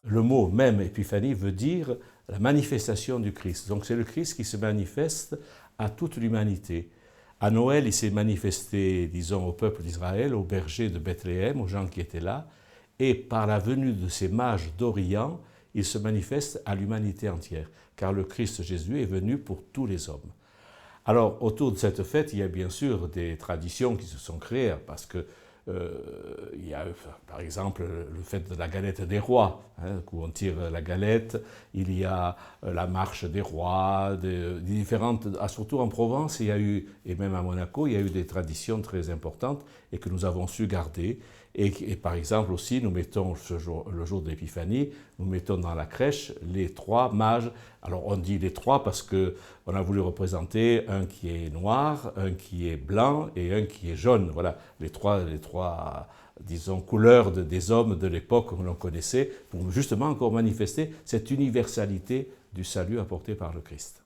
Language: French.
Le mot même épiphanie veut dire la manifestation du Christ. Donc c'est le Christ qui se manifeste à toute l'humanité. À Noël, il s'est manifesté, disons, au peuple d'Israël, aux bergers de Bethléem, aux gens qui étaient là, et par la venue de ces mages d'Orient, il se manifeste à l'humanité entière, car le Christ Jésus est venu pour tous les hommes. Alors, autour de cette fête, il y a bien sûr des traditions qui se sont créées, parce que il y a par exemple le fait de la galette des rois, hein, où on tire la galette, il y a la marche des rois, des différentes, surtout en Provence, il y a eu, et même à Monaco, il y a eu des traditions très importantes et que nous avons su garder. Et par exemple aussi, nous mettons le jour de l'Épiphanie, nous mettons dans la crèche les trois mages. Alors on dit les trois parce qu'on a voulu représenter un qui est noir, un qui est blanc et un qui est jaune. Voilà, les trois disons, couleurs des hommes de l'époque que l'on connaissait, pour justement encore manifester cette universalité du salut apporté par le Christ.